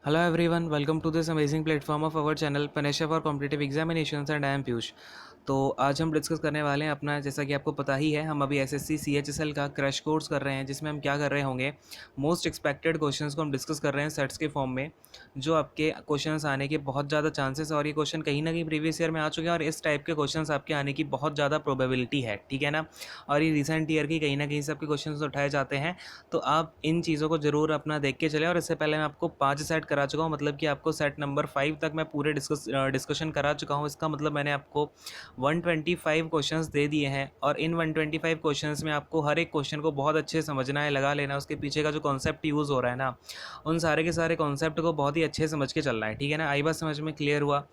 Hello everyone, welcome to this amazing platform of our channel Panesha for Competitive Examinations and I am Piyush। तो आज हम discuss करने वाले हैं अपना, जैसा कि आपको पता ही है, हम अभी एसएससी सीएचएसएल का क्रैश कोर्स कर रहे हैं, जिसमें हम क्या कर रहे होंगे, मोस्ट एक्सपेक्टेड क्वेश्चंस को हम डिस्कस कर रहे हैं सेट्स के फॉर्म में, जो आपके क्वेश्चंस आने के बहुत ज़्यादा चांसेस और ये क्वेश्चन कहीं ना कहीं प्रीवियस ईयर में आ चुके हैं और इस टाइप के क्वेश्चंस आपके आने की बहुत ज़्यादा प्रोबेबिलिटी है, ठीक है ना। और ये रिसेंट ईयर की कहीं ना कहीं से आपके क्वेश्चन उठाए जाते हैं, तो आप इन चीज़ों को ज़रूर अपना देख के चले। और इससे पहले मैं आपको 5 सेट करा चुका हूँ, मतलब कि आपको सेट नंबर 5 तक मैं पूरे डिस्कशन करा चुका हूँ। इसका मतलब मैंने आपको 125 क्वेश्चंस दे दिए हैं और इन 125 क्वेश्चंस में आपको हर एक क्वेश्चन को बहुत अच्छे से समझना है, लगा लेना, उसके पीछे का जो कॉन्सेप्ट यूज़ हो रहा है ना, उन सारे के सारे कॉन्सेप्ट को बहुत ही अच्छे समझ के चलना है, ठीक है ना। आई बात समझ में क्लियर हुआ?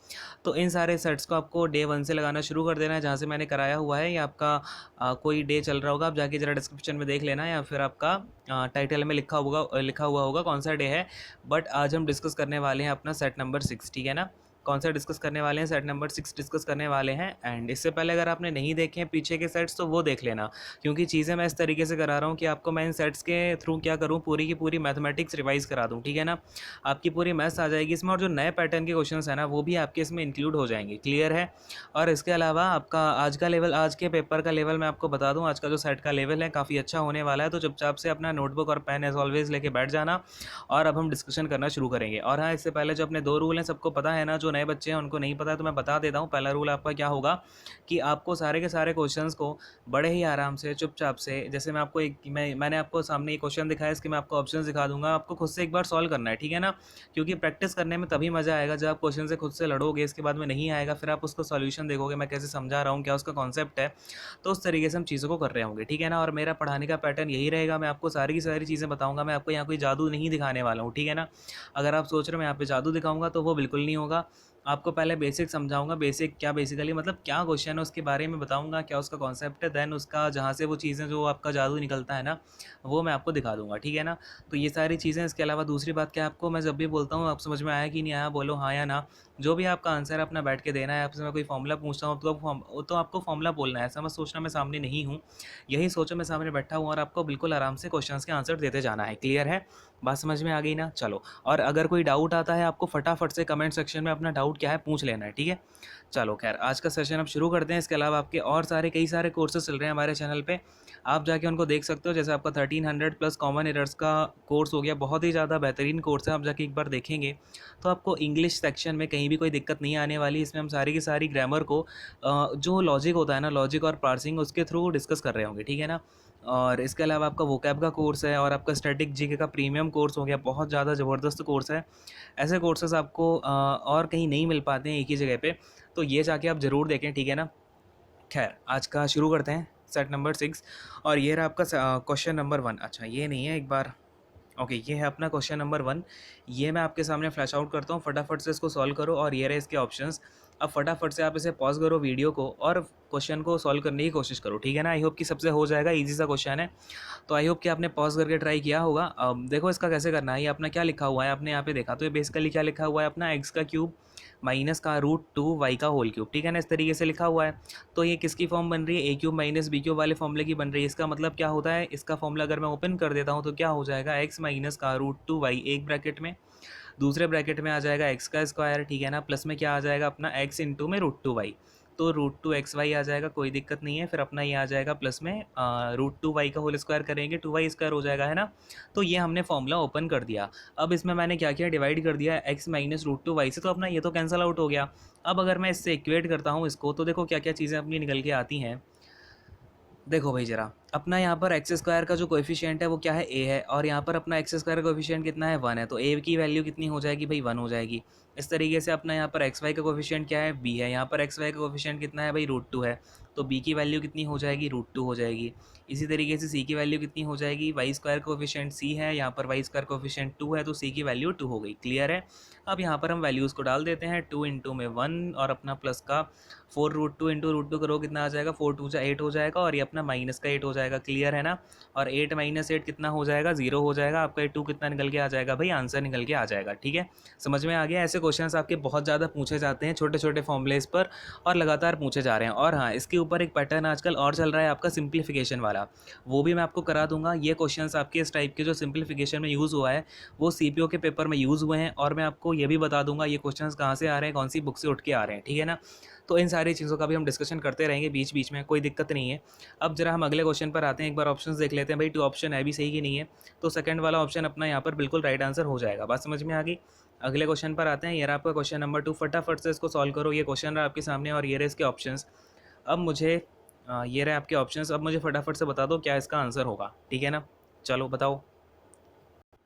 तो इन सारे सेट्स को आपको डे 1 से लगाना शुरू कर देना है, जहाँ से मैंने कराया हुआ है। या आपका कोई डे चल रहा होगा, आप जाके ज़रा डिस्क्रिप्शन में देख लेना, या फिर आपका टाइटल में लिखा हुआ होगा कौन सा डे है। बट आज हम डिस्कस करने वाले हैं अपना सेट नंबर 6, ठीक है ना। कौन सा डिस्कस करने वाले हैं? सेट नंबर 6 डिस्कस करने वाले हैं। एंड इससे पहले अगर आपने नहीं देखे हैं पीछे के सेट्स, तो वो देख लेना, क्योंकि चीज़ें मैं इस तरीके से करा रहा हूँ कि आपको मैं इन सेट्स के थ्रू क्या करूँ, पूरी की पूरी मैथमेटिक्स रिवाइज करा दूँ, ठीक है ना। आपकी पूरी मैथ्स आ जाएगी इसमें, और जो नए पैटर्न के क्वेश्चन है ना, वो भी आपके इसमें इंक्लूड हो जाएंगे। क्लियर है? और इसके अलावा आपका आज का लेवल, आज के पेपर का लेवल मैं आपको बता दूं, आज का जो सेट का लेवल है काफ़ी अच्छा होने वाला है। तो चुपचाप से अपना नोटबुक और पेन एज ऑलवेज लेके बैठ जाना, और अब हम डिस्कशन करना शुरू करेंगे। और हाँ, इससे पहले जो अपने 2 रूल हैं सबको पता है ना, जो नए बच्चे हैं उनको नहीं पता है तो मैं बता देता हूँ। पहला रूल आपका क्या होगा कि आपको सारे के सारे क्वेश्चंस को बड़े ही आराम से चुपचाप से, जैसे मैं आपको मैंने आपको सामने एक क्वेश्चन दिखाया, इसके मैं आपको ऑप्शन दिखा दूंगा, आपको खुद से एक बार सॉल्व करना है, ठीक है ना। क्योंकि प्रैक्टिस करने में तभी मज़ा आएगा जब आप क्वेश्चन से खुद से लड़ोगे, इसके बाद में नहीं आएगा, फिर आप उसको सॉल्यूशन देखोगे, मैं कैसे समझा रहा हूँ, क्या उसका कॉन्सेप्ट है। तो उस तरीके से हम चीज़ों को कर रहे होंगे, ठीक है ना। और मेरा पढ़ाने का पैटर्न यही रहेगा, मैं आपको सारी की सारी चीज़ें बताऊँगा, मैं आपको यहाँ कोई जादू नहीं दिखाने वाला हूँ, ठीक है ना। अगर आप सोच रहे हो मैं यहाँ पे जादू दिखाऊंगा, तो वो बिल्कुल नहीं होगा। आपको पहले बेसिक समझाऊंगा, बेसिक क्या, बेसिकली मतलब क्या क्वेश्चन है उसके बारे में बताऊंगा, क्या उसका कॉन्सेप्ट है, देन उसका जहाँ से वो चीज़ें, जो आपका जादू निकलता है ना, वो मैं आपको दिखा दूंगा, ठीक है ना। तो ये सारी चीज़ें। इसके अलावा दूसरी बात क्या, आपको मैं जब भी बोलता हूँ, आप समझ में आया कि नहीं आया, बोलो हाँ या ना। जो भी आपका आंसर है अपना बैठ के देना है। आपसे मैं कोई फॉर्मूला पूछता हूँ तो आपको फॉर्मूला बोलना है, ऐसा मत सोचना मैं सामने नहीं हूँ। यही सोचो मैं सामने बैठा हूँ और आपको बिल्कुल आराम से क्वेश्चन के आंसर देते जाना है। क्लियर है? बात समझ में आ गई ना? चलो, और अगर कोई डाउट आता है आपको, फटाफट से कमेंट सेक्शन में अपना डाउट क्या है पूछ लेना है, ठीक है। चलो खैर, आज का सेशन अब शुरू करते हैं। इसके अलावा आपके और सारे कई सारे कोर्सेज चल रहे हैं हमारे चैनल पे, आप जाके उनको देख सकते हो। जैसे आपका 1300 प्लस कॉमन एरर्स का कोर्स हो गया, बहुत ही ज़्यादा बेहतरीन कोर्स है, आप जाके एक बार देखेंगे तो आपको इंग्लिश सेक्शन में कहीं भी कोई दिक्कत नहीं आने वाली। इसमें हम सारी की सारी ग्रामर को जो लॉजिक होता है ना, लॉजिक और पार्सिंग, उसके थ्रू डिस्कस कर रहे होंगे, ठीक है ना। और इसके अलावा आपका वोकैब का कोर्स है, और आपका स्टैटिक जीके का प्रीमियम कोर्स हो गया, बहुत ज़्यादा ज़बरदस्त कोर्स है। ऐसे कोर्सेज आपको और कहीं नहीं मिल पाते हैं एक ही जगह पे, तो ये जाके आप ज़रूर देखें, ठीक है ना। खैर, आज का शुरू करते हैं, सेट नंबर 6। और ये रहा आपका क्वेश्चन नंबर 1। अच्छा, ये नहीं है, एक बार ओके, ये है अपना क्वेश्चन नंबर 1। ये मैं आपके सामने फ्लैश आउट करता हूँ, फटाफट से इसको सॉल्व करो। और ये रहे इसके ऑप्शंस। अब फटाफट से आप इसे पॉज करो वीडियो को, और क्वेश्चन को सॉल्व करने की कोशिश करो, ठीक है ना। आई होप कि सबसे हो जाएगा, इजी सा क्वेश्चन है। तो आई होप कि आपने पॉज करके ट्राई किया होगा। अब देखो इसका कैसे करना है। ये अपना क्या लिखा हुआ है, आपने यहाँ पे देखा तो ये बेसिकली क्या लिखा हुआ है, अपना एक्स का क्यूब माइनस का रूट 2 वाई का होल क्यूब, ठीक है ना, इस तरीके से लिखा हुआ है। तो ये किसकी फॉर्म बन रही है? ए क्यूब माइनस बी क्यूब वाले फॉर्मूले की बन रही है। इसका मतलब क्या होता है, इसका फॉर्मूला अगर मैं ओपन कर देता हूँ तो क्या हो जाएगा, एक्स माइनस का रूट 2 वाई एक ब्रैकेट में, दूसरे ब्रैकेट में आ जाएगा एक्स का स्क्वायर, ठीक है ना, प्लस में क्या आ जाएगा अपना एक्स इंटू में रूट 2 वाई। तो रूट 2 एक्स वाई आ जाएगा, कोई दिक्कत नहीं है। फिर अपना ये आ जाएगा प्लस में रूट 2 वाई का होल स्क्वायर करेंगे, 2 वाई स्क्वायर हो जाएगा, है ना। तो ये हमने फॉर्मूला ओपन कर दिया। अब इसमें मैंने क्या किया, डिवाइड कर दिया एक्स माइनस रूट 2 वाई से, तो अपना ये तो कैंसिल आउट हो गया। अब अगर मैं इससे इक्वेट करता हूँ इसको, तो देखो क्या क्या चीज़ें अपनी निकल के आती हैं। देखो भाई जरा, अपना यहाँ पर एक्स स्क्वायर का जो कोएफिशिएंट है वो क्या है, ए है, और यहाँ पर अपना एक्स स्क्वायर का कोएफिशिएंट कितना है, 1 है, तो ए की वैल्यू कितनी हो जाएगी भाई, 1 हो जाएगी। इस तरीके से अपना यहाँ पर एक्स वाई का कोएफिशिएंट क्या है, बी है, यहाँ पर एक्स वाई का कोएफिशिएंट कितना है भाई, रूट 2 है, तो बी की वैल्यू कितनी हो जाएगी, रूट 2 हो जाएगी। इसी तरीके से सी की वैल्यू कितनी हो जाएगी, वाई स्क्वायर कोएफिशिएंट सी है, यहाँ पर वाई स्क्वायर कोएफिशिएंट 2 है, तो सी की वैल्यू 2 हो गई। क्लियर है? अब यहाँ पर हम वैल्यूज़ को डाल देते हैं, 2 इंटू में 1 और अपना प्लस का 4 रूट 2 इंटू रूट 2 करो, कितना आ जाएगा, 4 2 जा 8 हो जाएगा, और ये अपना माइनस का 8 हो जाएगा। क्लियर है ना? और 8 माइनस 8 कितना हो जाएगा, 0 हो जाएगा। आपका 2 कितना निकल के आ जाएगा भाई, आंसर निकल के आ जाएगा, ठीक है। समझ में आ गया? ऐसे क्वेश्चंस आपके बहुत ज़्यादा पूछे जाते हैं छोटे छोटे फॉर्मूलेस पर, और लगातार पूछे जा रहे हैं। और हाँ, इसके ऊपर एक पैटर्न आजकल और चल रहा है आपका सिंप्लीफिकेशन वाला, वो भी मैं आपको करा दूंगा। ये क्वेश्चंस आपके इस टाइप के जो सिंप्लीफिकेशन में यूज़ हुआ है वो सीपीओ के पेपर में यूज़ हुए हैं, और मैं आपको ये भी बता दूंगा ये क्वेश्चंस कहाँ से आ रहे हैं, कौन सी बुक से उठ के आ रहे हैं, ठीक है ना। तो इन सारी चीज़ों का भी हम डिस्कशन करते रहेंगे बीच बीच में, कोई दिक्कत नहीं है। अब जरा हम अगले क्वेश्चन पर आते हैं, एक बार ऑप्शंस देख लेते हैं भाई, 2 ऑप्शन है भी सही कि नहीं है। तो सेकंड वाला ऑप्शन अपना यहाँ पर बिल्कुल राइट आंसर हो जाएगा। बात समझ में आ गई। अगले क्वेश्चन पर आते हैं, ये रहा आपका क्वेश्चन नंबर 2। फटाफट से इसको सॉल्व करो। ये क्वेश्चन रहा आपके सामने और ये रहे इसके ऑप्शंस। अब मुझे ये रहे आपके ऑप्शंस। अब मुझे फटाफट से बता दो क्या इसका आंसर होगा, ठीक है ना। चलो बताओ।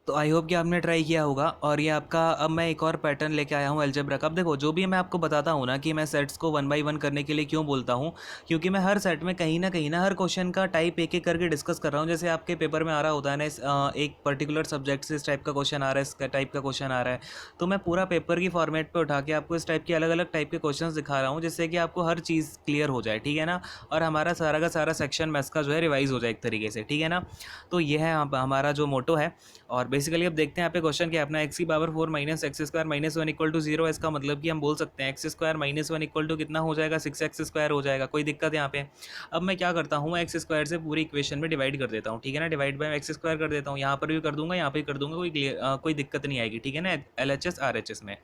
तो आई होप कि आपने ट्राई किया होगा। और ये आपका, अब मैं एक और पैटर्न लेके आया हूँ अलजेब्रा का। अब देखो, जो भी मैं आपको बताता हूँ ना कि मैं सेट्स को 1 बाय 1 करने के लिए क्यों बोलता हूँ, क्योंकि मैं हर सेट में कहीं ना हर क्वेश्चन का टाइप एक एक करके डिस्कस कर रहा हूँ। जैसे आपके पेपर में आ रहा होता है ना, एक पर्टिकुलर सब्जेक्ट से इस टाइप का क्वेश्चन आ रहा है, इस टाइप का क्वेश्चन आ रहा है, तो मैं पूरा पेपर की फॉर्मेट पर उठा के आपको इस टाइप के अलग अलग टाइप के क्वेश्चन दिखा रहा हूँ, जिससे कि आपको हर चीज़ क्लियर हो जाए, ठीक है ना। और हमारा सारा का सारा सेक्शन मैथ्स का जो है रिवाइज हो जाए एक तरीके से, ठीक है ना। तो ये है हमारा जो मोटो है। और बेसिकली अब देखते हैं यहाँ पे क्वेश्चन क्या है अपना। एक्स की power 4 minus x square minus 1 equal to 0। इसका मतलब कि हम बोल सकते हैं x square minus 1 equal to कितना हो जाएगा, 6x स्क्वायर हो जाएगा। कोई दिक्कत यहाँ पे। अब मैं क्या करता हूँ, एक्स स्क्वायर से पूरी इक्वेशन में डिवाइड कर देता हूँ, ठीक है ना। डिवाइड बाय एक्स स्क्वायर कर देता हूँ, यहाँ पर भी कर दूंगा, यहाँ पर भी कर दूंगा, कोई दिक्कत नहीं आएगी, ठीक है ना। LHS RHS में।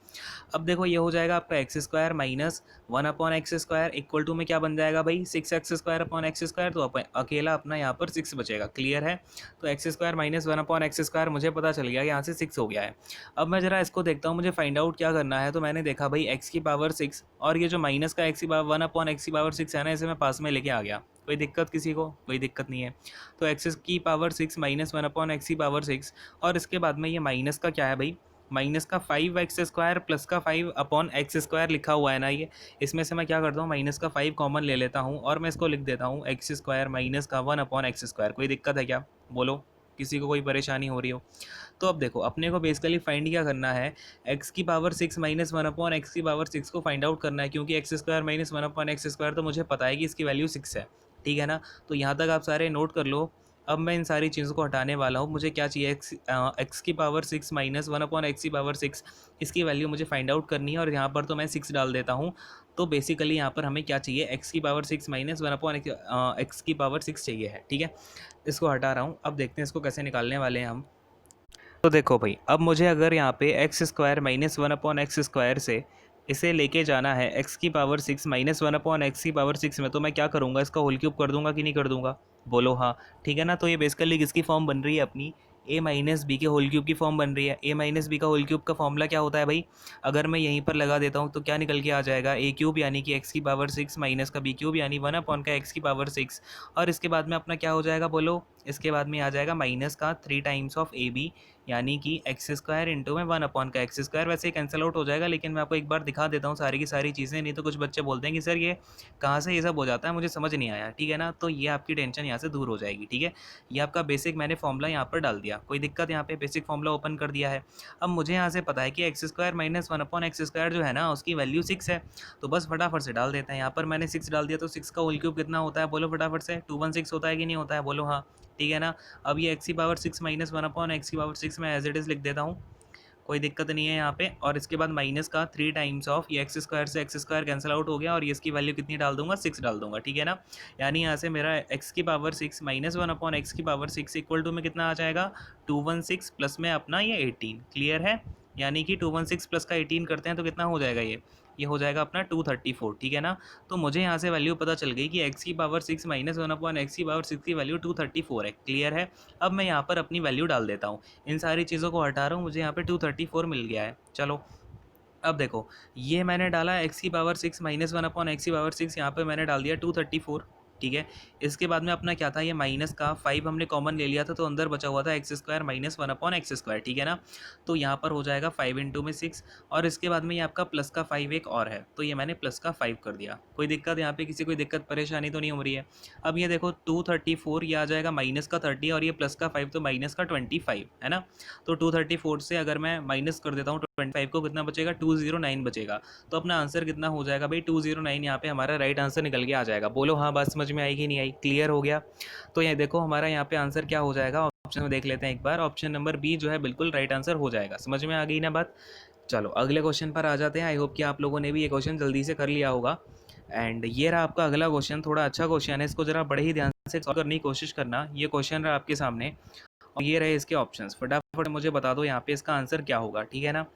अब देखो ये हो जाएगा आपका x square minus 1 upon x square equal to में क्या बन जाएगा भाई, 6x square upon x square. तो अकेला अपना यहाँ पर 6 बचेगा। क्लियर है। तो x square minus 1 upon x square मुझे पता चल गया, यहाँ से 6 हो गया है। अब मैं जरा इसको देखता हूँ, मुझे फाइंड आउट क्या करना है। तो मैंने देखा भाई एक्स की पावर 6 और ये जो माइनस का एक्स की पावर 1 अपॉन एक्स की पावर 6 है ना, इसे मैं पास में लेके आ गया। कोई दिक्कत किसी को, कोई दिक्कत नहीं है। तो एक्स की पावर 6 माइनस 1 अपॉन एक्स की पावर 6, और इसके बाद में ये माइनस का क्या है भाई, माइनस का 5x स्क्वायर प्लस का 5 अपॉन एक्स स्क्वायर लिखा हुआ है ना ये। इसमें से मैं क्या करता हूँ, माइनस का 5 कॉमन ले लेता हूँ और मैं इसको लिख देता हूँ एक्स स्क्वायर माइनस का 1 अपॉन एक्स स्क्वायर। कोई दिक्कत है क्या, बोलो, किसी को कोई परेशानी हो रही हो। तो अब देखो अपने को बेसिकली फाइंड क्या करना है, एक्स की पावर 6 माइनस 1 अपॉन एक्स की पावर 6 को फाइंड आउट करना है, क्योंकि x square minus 1 upon x square तो मुझे पता है कि इसकी वैल्यू 6 है, ठीक है ना। तो यहाँ तक आप सारे नोट कर लो। अब मैं इन सारी चीज़ों को हटाने वाला हूँ। मुझे क्या चाहिए, एक्स की पावर 6 माइनस 1 अपॉन एक्स की पावर 6, इसकी वैल्यू मुझे फाइंड आउट करनी है। और यहाँ पर तो मैं 6 डाल देता हूँ। तो बेसिकली यहाँ पर हमें क्या चाहिए, एक्स की पावर 6 माइनस 1 अपॉन एक्स की पावर 6 चाहिए है, ठीक है। इसको हटा रहा हूँ। अब देखते हैं इसको कैसे निकालने वाले हैं हम। तो देखो भाई, अब मुझे अगर यहाँ पे x square minus 1 upon x square से इसे लेके जाना है एक्स की पावर 6 माइनस 1 अपॉन एक्स की पावर 6 में, तो मैं क्या करूँगा, इसका होल क्यूब कर दूंगा कि नहीं कर दूंगा, बोलो हाँ। ठीक है ना। तो ये बेसिकली किसकी फॉर्म बन रही है अपनी, ए माइनस बी के होल क्यूब की फॉर्म बन रही है। ए माइनस बी का होल क्यूब का फॉर्मूला क्या होता है भाई, अगर मैं यहीं पर लगा देता हूँ तो क्या निकल के आ जाएगा, ए क्यूब यानी कि एक्स की पावर 6 माइनस का बी क्यूब यानी 1 अपॉन का एक्स की पावर 6। और इसके बाद में अपना क्या हो जाएगा, बोलो, इसके बाद में आ जाएगा माइनस का 3 टाइम्स ऑफ ए बी यानी कि एक्स स्क्वायर इंटू में 1 अपॉन का एक्स स्क्वायर। वैसे कैंसिल आउट हो जाएगा, लेकिन मैं आपको एक बार दिखा देता हूँ सारी की सारी चीज़ें, नहीं तो कुछ बच्चे बोलते हैं कि सर ये कहाँ से ये सब हो जाता है, मुझे समझ नहीं आया, ठीक है ना। तो ये आपकी टेंशन यहाँ से दूर हो जाएगी, ठीक है। ये आपका बेसिक मैंने फॉर्मूला यहाँ पर डाल दिया, कोई दिक्कत, यहाँ पे बेसिक फॉर्मूला ओपन कर दिया है। अब मुझे यहाँ से पता है कि x square minus 1 upon x square जो है ना, उसकी वैल्यू 6 है। तो बस फटाफट से डाल देते हैं। यहाँ पर मैंने 6 डाल दिया, तो 6 का होल क्यूब कितना होता है, बोलो फटाफट से, 216 होता है कि नहीं होता है, बोलो हाँ, ठीक है ना। अब ये एक्स की पावर 6 माइनस 1 अपॉन एक्स की पावर 6 में एज इट इज़ लिख देता हूँ, कोई दिक्कत नहीं है यहाँ पे। और इसके बाद माइनस का 3 टाइम्स ऑफ ये एक्स स्क्वायर से एक्स स्क्वायर कैंसिल आउट हो गया, और ये इसकी वैल्यू कितनी डाल दूंगा, 6 डाल दूंगा, ठीक है ना। यानी यहाँ से मेरा एक्स की पावर 6 माइनस 1 अपॉन एक्स की पावर 6 इक्वल टू में कितना आ जाएगा, 216 प्लस में अपना ये 18। क्लियर है। यानी कि 216 प्लस का 18 करते हैं तो कितना हो जाएगा, ये हो जाएगा अपना 234, ठीक है ना। तो मुझे यहाँ से वैल्यू पता चल गई कि एक्स की पावर 6 माइनस 1 अपॉन एक्स की पावर 6 की वैल्यू 234 है। क्लियर है। अब मैं यहाँ पर अपनी वैल्यू डाल देता हूँ, इन सारी चीज़ों को हटा रहा हूँ, मुझे यहाँ पे 234 मिल गया है। चलो अब देखो, ये मैंने डाला एक्स की पावर 6 माइनस 1 अपॉन एक्स की पावर 6, यहाँ पे मैंने डाल दिया 234, ठीक है। इसके बाद में अपना क्या था, ये माइनस का 5 हमने कॉमन ले लिया था, तो अंदर बचा हुआ था x square minus 1 upon x square, ठीक है ना। तो यहाँ पर हो जाएगा 5 इंटू में 6, और इसके बाद में ये आपका प्लस का 5 एक और है, तो ये मैंने प्लस का 5 कर दिया। कोई दिक्कत यहाँ पे, किसी कोई दिक्कत परेशानी तो नहीं हो रही है। अब ये देखो 234 ये आ जाएगा माइनस का 30, और ये प्लस का 5 तो माइनस का 25 है ना। तो 234 से अगर मैं माइनस कर देता हूँ 25 को, कितना बचेगा, 209 बचेगा। तो अपना आंसर कितना हो जाएगा भाई, 209 यहाँ पे हमारा राइट आंसर निकल के आ जाएगा। बोलो हाँ, बात समझ में आई कि नहीं आई, क्लियर हो गया। तो ये देखो हमारा यहाँ पे आंसर क्या हो जाएगा, ऑप्शन में देख लेते हैं एक बार। ऑप्शन नंबर बी जो है बिल्कुल राइट आंसर हो जाएगा। समझ में आ गई ना बात। चलो अगले क्वेश्चन पर आ जाते हैं। आई होप कि आप लोगों ने भी ये क्वेश्चन जल्दी से कर लिया होगा। एंड ये रहा आपका अगला क्वेश्चन, थोड़ा अच्छा क्वेश्चन है, इसको ज़रा बड़े ही ध्यान से सॉल्व करने की कोशिश करना। ये क्वेश्चन रहा आपके सामने और ये रहे इसके ऑप्शंस। फटाफट मुझे बता दो यहाँ पे इसका आंसर क्या होगा, ठीक है ना।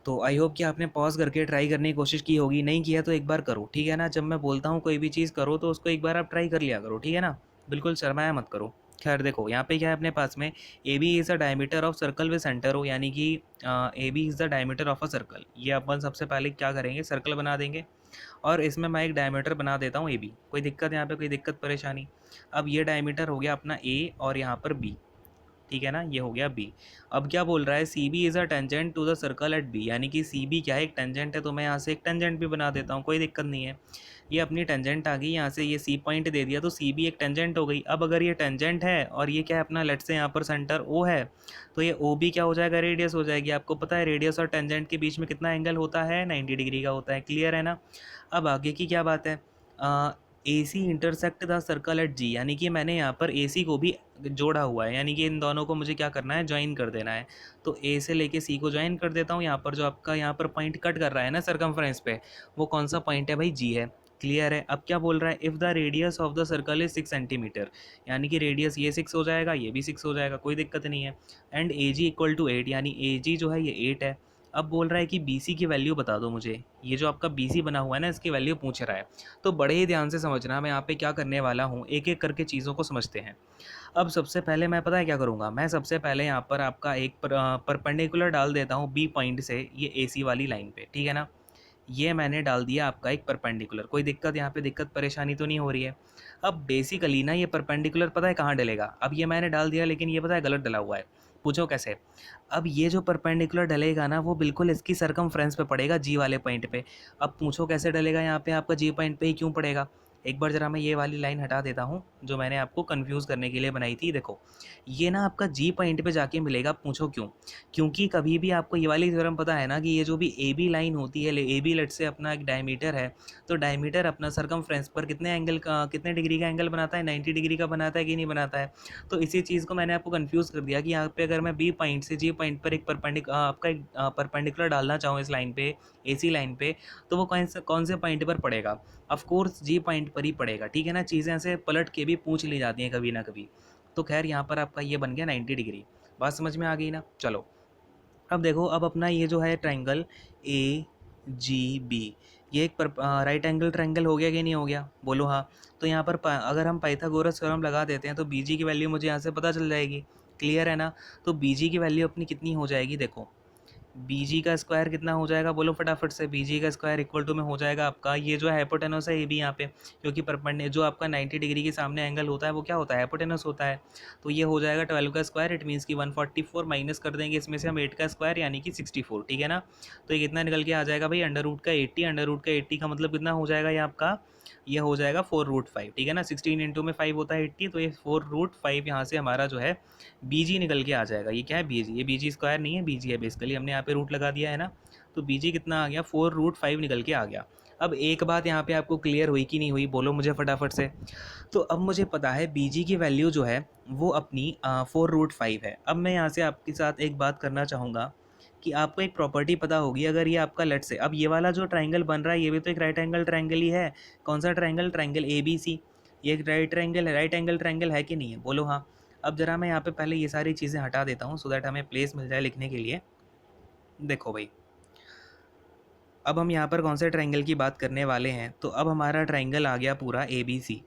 तो आई होप कि आपने पॉज करके ट्राई करने की कोशिश की होगी, नहीं किया तो एक बार करो, ठीक है ना। जब मैं बोलता हूँ कोई भी चीज़ करो तो उसको एक बार आप ट्राई कर लिया करो, ठीक है ना, बिल्कुल शर्माया मत करो। खैर देखो यहाँ पे क्या है अपने पास में, A B is the diameter of circle with centre O, यानी कि A B is the diameter of a circle. ये अपन सबसे पहले क्या करेंगे, सर्कल बना देंगे और इसमें मैं एक डायमीटर बना देता हूँ ए बी। कोई दिक्कत यहाँ पे, कोई दिक्कत परेशानी। अब ये डायमीटर हो गया अपना ए और यहाँ पर बी, ठीक है ना, ये हो गया बी। अब क्या बोल रहा है, C B is a tangent to the circle at B, यानी कि सी बी क्या है, एक टेंजेंट है। तो मैं यहाँ से एक टेंजेंट भी बना देता हूँ, कोई दिक्कत नहीं है। ये अपनी टेंजेंट आ गई, यहाँ से ये सी पॉइंट दे दिया तो सी बी एक टेंजेंट हो गई। अब अगर ये टेंजेंट है और ये क्या है अपना, लेट से यहाँ पर सेंटर ओ है, तो ये ओ बी क्या हो जाएगा, रेडियस हो जाएगी। आपको पता है रेडियस और टेंजेंट के बीच में कितना एंगल होता है, 90 डिग्री का होता है, क्लियर है ना। अब आगे की क्या बात है, A C intersect the circle at G, यानी कि मैंने यहाँ पर ए सी को भी जोड़ा हुआ है, यानी कि इन दोनों को मुझे क्या करना है, ज्वाइन कर देना है। तो ए से लेके सी को ज्वाइन कर देता हूँ। यहाँ पर जो आपका यहाँ पर पॉइंट कट कर रहा है ना सरकमफ्रेंस पे, वो कौन सा पॉइंट है भाई, जी है, क्लियर है। अब क्या बोल रहा है, if the radius of the circle is 6 centimetre, यानी कि रेडियस ये 6 हो जाएगा, ये भी 6 हो जाएगा, कोई दिक्कत नहीं है। And A G equal to 8, यानी ए जी जो है ये 8 है। अब बोल रहा है कि बी सी की वैल्यू बता दो मुझे, ये जो आपका बी सी बना हुआ है ना इसकी वैल्यू पूछ रहा है। तो बड़े ही ध्यान से समझना, मैं यहाँ पे क्या करने वाला हूँ, एक एक करके चीज़ों को समझते हैं। अब सबसे पहले मैं पता है क्या करूँगा, मैं सबसे पहले यहाँ पर आपका एक परपेंडिकुलर डाल देता हूँ बी पॉइंट से ये ए सी वाली लाइन पे, ठीक है ना। ये मैंने डाल दिया आपका एक परपेंडिकुलर, कोई दिक्कत यहाँ पे, दिक्कत परेशानी तो नहीं हो रही है। अब बेसिकली ना ये परपेंडिकुलर पता है कहाँ डलेगा, अब ये मैंने डाल दिया लेकिन ये पता है गलत डला हुआ है। पूछो कैसे। अब ये जो परपेंडिकुलर डलेगा ना वो बिल्कुल इसकी सरकमफ्रेंस पे पड़ेगा, जी वाले पॉइंट पे। अब पूछो कैसे डलेगा, यहाँ पे आपका जी पॉइंट पे ही क्यों पड़ेगा। एक बार ज़रा मैं ये वाली लाइन हटा देता हूँ जो मैंने आपको कंफ्यूज करने के लिए बनाई थी। देखो ये ना आपका जी पॉइंट पे जाके मिलेगा, पूछो क्यों। क्योंकि कभी भी आपको ये वाली थ्योरम पता है ना कि ये जो भी ए बी लाइन होती है, ए बी लेट से अपना एक डायमीटर है, तो डायमीटर अपना सरकमफ्रेंस पर कितने एंगल का, कितने डिग्री का एंगल बनाता है, 90 डिग्री का बनाता है कि नहीं बनाता है। तो इसी चीज़ को मैंने आपको कंफ्यूज कर दिया कि यहाँ पे अगर मैं बी पॉइंट से जी पॉइंट पर एक आपका एक परपेंडिकुलर डालना चाहूँ इस लाइन पे, ए सी लाइन पे, तो वो कौन से पॉइंट पर पड़ेगा, ऑफ कोर्स जी पॉइंट पर ही पड़ेगा, ठीक है ना। चीज़ें ऐसे पलट के भी पूछ ली जाती हैं कभी ना कभी। तो खैर यहाँ पर आपका ये बन गया 90 डिग्री। बात समझ में आ गई ना। चलो अब देखो, अब अपना ये जो है ट्रायंगल ए जी बी, ये एक राइट एंगल ट्रायंगल हो गया कि नहीं हो गया, बोलो हाँ। तो यहाँ पर अगर हम पाइथागोरस थ्योरम लगा देते हैं तो बी जी की वैल्यू मुझे यहाँ से पता चल जाएगी, क्लियर है ना। तो बी जी की वैल्यू अपनी कितनी हो जाएगी, देखो बी जी का स्क्वायर कितना हो जाएगा, बोलो फटाफट से। बी जी का स्क्वायर इक्वल टू में हो जाएगा आपका ये जो है हाइपोटेनस है, ये भी यहाँ पे, क्योंकि परपेंडिकुलर जो आपका 90 डिग्री के सामने एंगल होता है वो क्या होता है, हाइपोटेनस होता है। तो ये हो जाएगा 12 का स्क्वायर, इट मीन्स कि 144, माइनस कर देंगे इसमें से हम 8 का स्क्वायर यानी कि 64, ठीक है ना। तो ये कितना निकल के आ जाएगा भाई, अंडर रूट का 80, अंडर रूट का 80 का मतलब कितना हो जाएगा ये आपका, ये हो जाएगा 4√5, ठीक है ना। 16 इंटू में 5 होता है 80, तो ये 4√5 यहाँ से हमारा जो है बीजी निकल के आ जाएगा। ये क्या है, बीजी, ये बीजी स्क्वायर नहीं है, बीजी है बेसिकली, हमने यहाँ पे रूट लगा दिया है ना। तो बीजी कितना आ गया, 4√5 निकल के आ गया। अब एक बात यहाँ पे आपको क्लियर हुई कि नहीं हुई, बोलो मुझे फटाफट से। तो अब मुझे पता है बीजी की वैल्यू जो है वो अपनी 4√5 है। अब मैं यहाँ से आपके साथ एक बात करना चाहूँगा कि आपको एक प्रॉपर्टी पता होगी, अगर ये आपका लेट से, अब ये वाला जो ट्रायंगल बन रहा है ये भी तो एक राइट एंगल ट्रायंगल ही है। कौन सा triangle, triangle A B C, ये एक राइट ट्रायंगल है, राइट एंगल ट्रायंगल है कि नहीं है, बोलो हाँ। अब ज़रा मैं यहाँ पे पहले ये सारी चीज़ें हटा देता हूँ सो दैट हमें प्लेस मिल जाए लिखने के लिए। देखो भाई, अब हम यहाँ पर कौन से ट्रायंगल की बात करने वाले हैं, तो अब हमारा ट्रायंगल आ गया पूरा ए बी सी।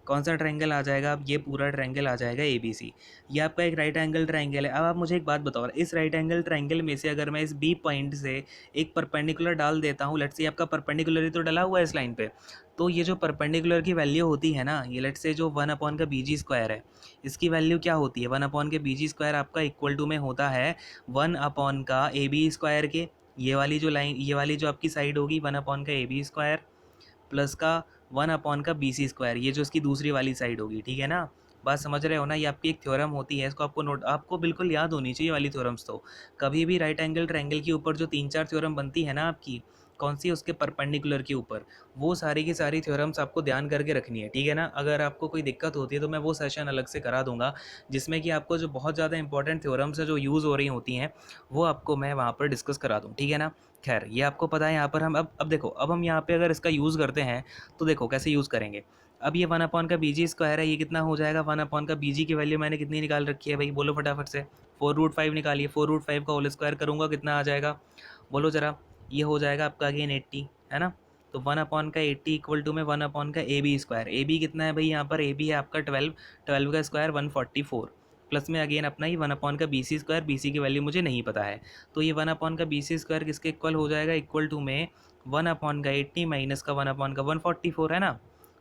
कौन सा ट्रायंगल आ जाएगा, अब ये पूरा ट्रायंगल आ जाएगा ए बी सी। ये आपका एक राइट एंगल ट्रायंगल है। अब आप मुझे एक बात बताओ, इस राइट एंगल ट्रायंगल में से अगर मैं इस बी पॉइंट से एक परपेंडिकुलर डाल देता हूँ, लेट्स से आपका परपेंडिकुलर ही तो डला हुआ है इस लाइन पे, तो ये जो परपेंडिकुलर की वैल्यू होती है ना, ये लेट्स से जो 1 अपॉन का बी जी स्क्वायर है, इसकी वैल्यू क्या होती है, 1 अपॉन के बी जी स्क्वायर आपका इक्वल टू में होता है 1 अपॉन का ए बी स्क्वायर के, ये वाली जो लाइन, ये वाली जो आपकी साइड होगी 1 अपॉन का ए बी स्क्वायर प्लस का 1 अपॉन का बी सी स्क्वायर, ये जो इसकी दूसरी वाली साइड होगी, ठीक है ना। बात समझ रहे हो ना, ये आपकी एक थ्योरम होती है, इसको आपको नोट, आपको बिल्कुल याद होनी चाहिए वाली थ्योरम्स। तो कभी भी राइट एंगल ट्रायंगल के ऊपर जो 3-4 थ्योरम बनती है ना आपकी, कौन सी, उसके परपेंडिकुलर के ऊपर। वो सारी की सारी थ्योरम्स आपको ध्यान करके रखनी है, ठीक है ना। अगर आपको कोई दिक्कत होती है तो मैं वो सेशन अलग से करा दूंगा, जिसमें कि आपको जो बहुत ज़्यादा इंपॉर्टेंट थ्योरम्स है जो यूज़ हो रही होती हैं वो आपको मैं वहाँ पर डिस्कस करा दूँ, ठीक है ना। खैर, ये आपको पता है। यहाँ पर हम अब देखो, अब हम यहाँ पे अगर इसका यूज़ करते हैं तो देखो कैसे यूज़ करेंगे। अब ये 1 अपॉन का बीजी स्क्वायर है, ये कितना हो जाएगा, 1 अपॉन का बीजी की वैल्यू मैंने कितनी निकाल रखी है भाई, बोलो फटाफट से। 4√5 निकालिए, 4√5 का होल स्क्वायर करूँगा कितना आ जाएगा, बोलो ज़रा। ये हो जाएगा आपका अगेन 80, है ना। तो 1/80 इक्वल टू में 1/का A B square. A B कितना है भाई, यहाँ पर ए बी है आपका 12, 12 का स्क्वायर 144, प्लस में अगेन अपना ही 1/का B C square, B C की वैल्यू मुझे नहीं पता है। तो ये 1/का बी सी स्क्वायर किसके इक्वल हो जाएगा, इक्वल टू में 1/80 माइनस का 1/का 144, है ना।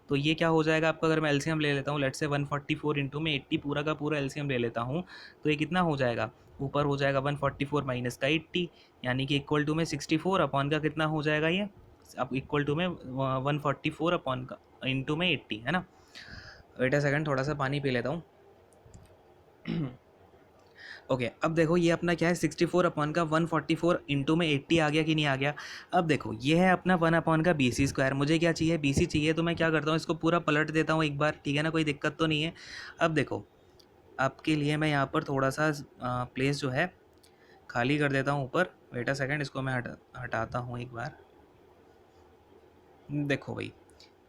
तो ये क्या हो जाएगा आपका, अगर मैं एलसीएम ले लेता हूँ, लेट से 144 इंटू में 80 पूरा का पूरा एलसीएम ले लेता हूँ, तो ये कितना हो जाएगा, ऊपर हो जाएगा 144 माइनस का 80, यानी कि इक्वल टू में 64 अपॉन का कितना हो जाएगा ये, अब इक्वल टू में 144 अपॉन का इंटू में 80, है ना। वेट अ सेकंड, थोड़ा सा पानी पी लेता हूँ। ओके, अब देखो ये अपना क्या है, 64 अपॉन का 144 इंटू में 80 आ गया कि नहीं आ गया। अब देखो ये है अपना 1/का बी सी स्क्वायर, मुझे क्या चाहिए, बी सी चाहिए। तो मैं क्या करता हूँ, इसको पूरा पलट देता हूँ एक बार, ठीक है ना, कोई दिक्कत तो नहीं है। अब देखो आपके लिए मैं यहाँ पर थोड़ा सा प्लेस जो है खाली कर देता हूँ ऊपर। वेट अ सेकंड, इसको मैं हटाता हूँ एक बार। देखो भाई,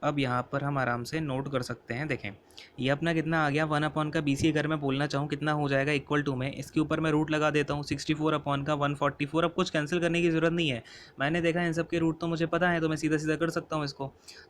अब यहाँ पर हम आराम से नोट कर सकते हैं। देखें ये अपना कितना आ गया, 1/का बी सी, अगर मैं बोलना चाहूँ कितना हो जाएगा, इक्वल टू में इसके ऊपर मैं रूट लगा देता हूँ 64 अपॉन का 144। अब कुछ कैंसिल करने की ज़रूरत नहीं है, मैंने देखा इन सब के रूट तो मुझे पता है, तो मैं सीधा सीधा कर सकता हूँ इसको।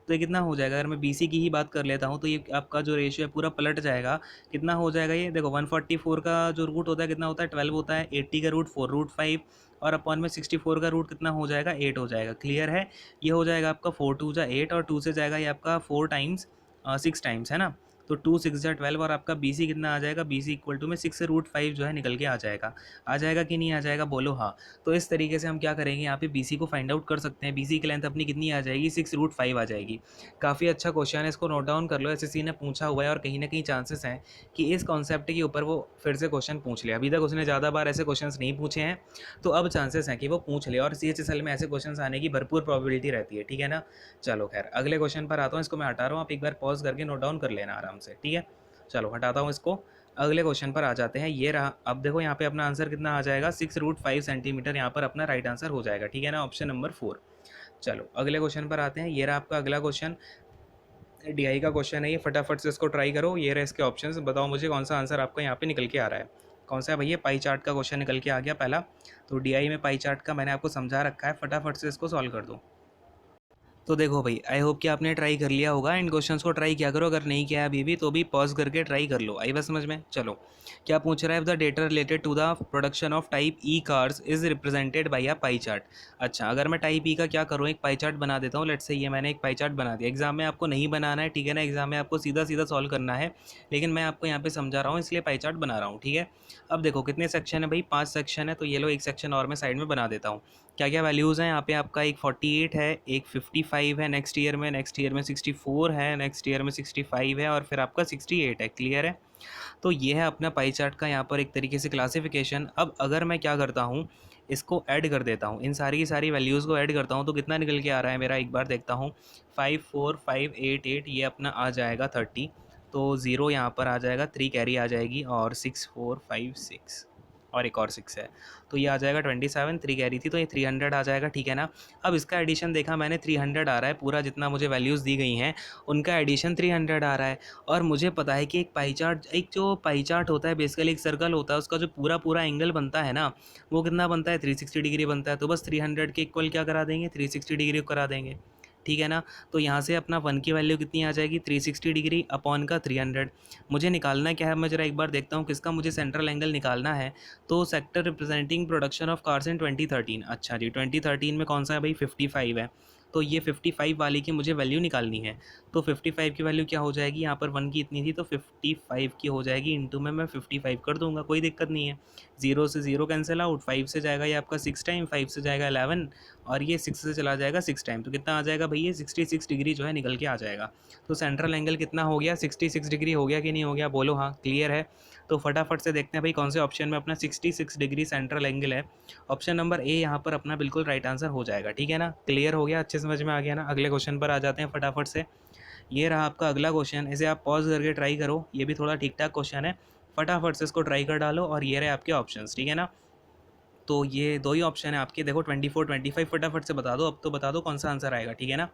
तो ये कितना हो जाएगा, अगर मैं बी सी की ही बात कर लेता हूँ तो ये आपका जो रेशियो है पूरा पलट जाएगा। कितना हो जाएगा ये, देखो 144 का जो रूट होता है कितना होता है, 12 होता है। 80 का रूट 4√5 और अपॉन में 64 का रूट कितना हो जाएगा, 8 हो जाएगा। क्लियर है, ये हो जाएगा आपका 4×2 = 8 और 2 से जाएगा ये आपका 4 टाइम्स 6 टाइम्स, है ना। तो 2×6 = 12 और आपका बी सी कितना आ जाएगा, बी सी इक्वल टू में 6√5 जो है निकल के आ जाएगा कि नहीं आ जाएगा, बोलो हाँ। तो इस तरीके से हम क्या करेंगे, यहाँ पे बी सी को फाइंड आउट कर सकते हैं। बी सी की लेंथ अपनी कितनी आ जाएगी, 6√5 आ जाएगी। काफ़ी अच्छा क्वेश्चन है, इसको नोट डाउन कर लो, एसएससी ने पूछा हुआ है और कहीं ना कहीं चांसेस हैं कि इस कॉन्सेप्ट के ऊपर वो फिर से क्वेश्चन पूछ ले। अभी तक उसने ज़्यादा बार ऐसे क्वेश्चन नहीं पूछे हैं, तो अब चांसेस हैं कि वो पूछ ले, और CHSL में ऐसे क्वेश्चन आने की भरपूर प्रोबेबिलिटी रहती है, ठीक है ना। चलो खैर, अगले क्वेश्चन पर आता हूँ, इसको मैं हटा रहा हूँ, आप एक बार पॉज करके नोट डाउन कर लेना आराम से, ठीक है। चलो हटाता हूँ इसको, अगले क्वेश्चन पर आ जाते हैं। ये रहा, अब देखो यहाँ पे अपना आंसर कितना आ जाएगा, 6√5 सेंटीमीटर यहाँ पर अपना राइट आंसर हो जाएगा, ठीक है ना, ऑप्शन नंबर 4। चलो अगले क्वेश्चन पर आते हैं। ये रहा आपका अगला क्वेश्चन, DI का क्वेश्चन है ये, फटाफट से इसको ट्राई करो। ये रहे इसके ऑप्शंस, बताओ मुझे कौन सा आंसर आपका यहाँ पे निकल के आ रहा है। कौन सा है भैया, पाई चार्ट का क्वेश्चन निकल के आ गया पहला। तो DI में पाई चार्ट का मैंने आपको समझा रखा है, फटाफट से इसको सॉल्व कर दो। तो देखो भाई, आई होप कि आपने ट्राई कर लिया होगा। इन क्वेश्चंस को ट्राई किया करो, अगर नहीं किया अभी भी तो भी पॉज करके ट्राई कर लो। आई बात समझ में। चलो क्या पूछ रहा है, the data related to the production of type E cars is represented by a pie chart. अच्छा, अगर मैं टाइप ई का क्या करूँ, एक पाई चार्ट बना देता हूँ। लेट्स से ये मैंने एक पाई चार्ट बना दिया। एग्जाम में आपको नहीं बनाना है, ठीक है ना, एग्जाम में आपको सीधा सीधा सॉल्व करना है, लेकिन मैं आपको यहाँ पे समझा रहा हूँ इसलिए पाई चार्ट बना रहा हूँ, ठीक है। अब देखो कितने सेक्शन है भाई, 5 सेक्शन है। तो ये लो एक सेक्शन और मैं साइड में बना देता हूँ। क्या क्या वैल्यूज़ हैं यहाँ पे, आपका एक 48 है, एक 55 है नेक्स्ट ईयर में 64 है नेक्स्ट ईयर में 65 है, और फिर आपका 68 है। क्लियर है। तो ये है अपना पाई चार्ट का यहाँ पर एक तरीके से क्लासिफिकेशन। अब अगर मैं क्या करता हूँ, इसको ऐड कर देता हूँ, इन सारी की सारी वैल्यूज़ को ऐड करता हूँ, तो कितना निकल के आ रहा है मेरा, एक बार देखता हूँ। 54588 ये अपना आ जाएगा 30, तो 0 यहाँ पर आ जाएगा, 3 कैरी आ जाएगी, और 6456 और एक और 6 है, तो ये आ जाएगा 27, 3 कैरी थी तो ये 300 आ जाएगा, ठीक है ना। अब इसका एडिशन देखा मैंने, 300 आ रहा है, पूरा जितना मुझे वैल्यूज़ दी गई हैं उनका एडिशन 300 आ रहा है। और मुझे पता है कि एक पाई चार्ट, एक जो पाई चार्ट होता है बेसिकली एक सर्कल होता है, उसका जो पूरा पूरा एंगल बनता है ना, वो कितना बनता है, 360 डिग्री बनता है। तो बस 300 के इक्वल क्या करा देंगे, 360 डिग्री को करा देंगे, ठीक है ना। तो यहाँ से अपना 1 की वैल्यू कितनी आ जाएगी, 360 डिग्री अपॉन का 300। मुझे निकालना क्या है, मैं जरा एक बार देखता हूँ किसका मुझे सेंट्रल एंगल निकालना है। तो sector representing production of cars in 2013। अच्छा जी, 2013 में कौन सा है भाई, 55 है। तो ये 55 वाली की मुझे वैल्यू निकालनी है। तो 55 की वैल्यू क्या हो जाएगी, यहाँ पर 1 की इतनी थी तो 55 की हो जाएगी, इंटू में मैं 55 कर दूंगा, कोई दिक्कत नहीं है। 0 से 0 कैंसिल आउट, 5 से जाएगा ये आपका 6 टाइम, 5 से जाएगा 11 और ये 6 से चला जाएगा 6 टाइम, तो कितना आ जाएगा भैया 66 डिग्री जो है निकल के आ जाएगा। तो सेंट्रल एंगल कितना हो गया, 66 डिग्री हो गया कि नहीं हो गया, बोलो हाँ क्लियर है। तो फटाफट से देखते हैं भाई कौन से ऑप्शन में अपना 66 डिग्री सेंट्रल एंगल है। ऑप्शन नंबर ए यहाँ पर अपना बिल्कुल राइट आंसर हो जाएगा, ठीक है ना, क्लियर हो गया, अच्छे समझ में आ गया ना। अगले क्वेश्चन पर आ जाते हैं फटाफट से। ये रहा आपका अगला क्वेश्चन, इसे आप पॉज करके ट्राई करो, ये भी थोड़ा ठीक ठाक क्वेश्चन है, फटाफट से इसको ट्राई कर डालो। और ये रहे आपके ऑप्शंस, ठीक है ना। तो ये दो ही ऑप्शन है आपके, देखो 24 25, फटाफट से बता दो, अब तो बता दो कौन सा आंसर आएगा, ठीक है ना।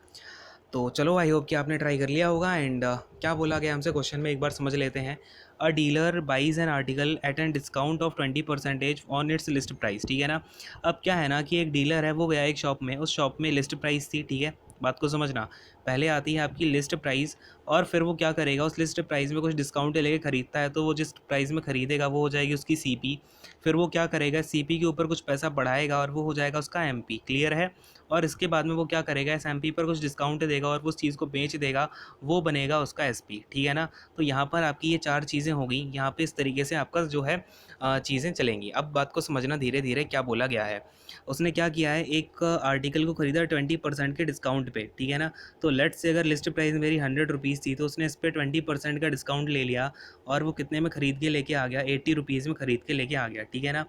तो चलो आई होप कि आपने ट्राई कर लिया होगा। एंड क्या बोला गया हमसे क्वेश्चन में, एक बार समझ लेते हैं। A dealer buys an article at an discount of 20% on its list price, ठीक है ना। अब क्या है ना कि एक डीलर है, वो गया एक शॉप में, उस शॉप में लिस्ट प्राइस थी, ठीक है, बात को समझना। पहले आती है आपकी लिस्ट प्राइस, और फिर वो क्या करेगा, उस लिस्ट प्राइस में कुछ डिस्काउंट लेके खरीदता है, तो वो जिस प्राइस में खरीदेगा वो हो जाएगी उसकी सीपी। फिर वो क्या करेगा, सीपी के ऊपर कुछ पैसा बढ़ाएगा और वो हो जाएगा उसका एमपी, क्लियर है। और इसके बाद में वो क्या करेगा, इस एमपी पर कुछ डिस्काउंट देगा और वो उस चीज़ को बेच देगा, वो बनेगा उसका एसपी, ठीक है ना। तो यहाँ पर आपकी ये चार चीज़ें हो गई, यहाँ पे इस तरीके से आपका जो है चीज़ें चलेंगी। अब बात को समझना धीरे धीरे क्या बोला गया है। उसने क्या किया है, एक आर्टिकल को खरीदा 20% के डिस्काउंट पे, ठीक है ना। तो लेट्स से अगर लिस्ट प्राइस मेरी 100 रुपीज़ थी, तो उसने इस पर 20% का डिस्काउंट ले लिया और वो कितने में ख़रीद के लेके आ गया, 80 रुपीज़ में ख़रीद के लेके आ गया, ठीक है ना।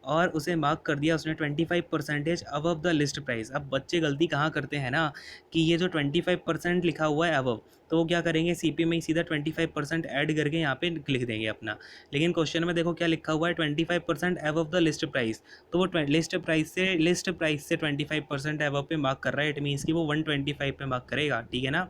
और उसे मार्क कर दिया उसने 25% अबव द लिस्ट प्राइस। अब बच्चे गलती कहाँ करते हैं ना, कि ये जो 25% लिखा हुआ है अबव, तो वो क्या करेंगे, सीपी में ही सीधा 25% ऐड करके यहाँ पे लिख देंगे अपना। लेकिन क्वेश्चन में देखो क्या लिखा हुआ है, 25% अबव द लिस्ट प्राइस। तो वो लिस्ट प्राइस से 25% अबव पे मार्क कर रहा है, इट मीन्स कि वो 125 पे मार्क करेगा, ठीक है ना।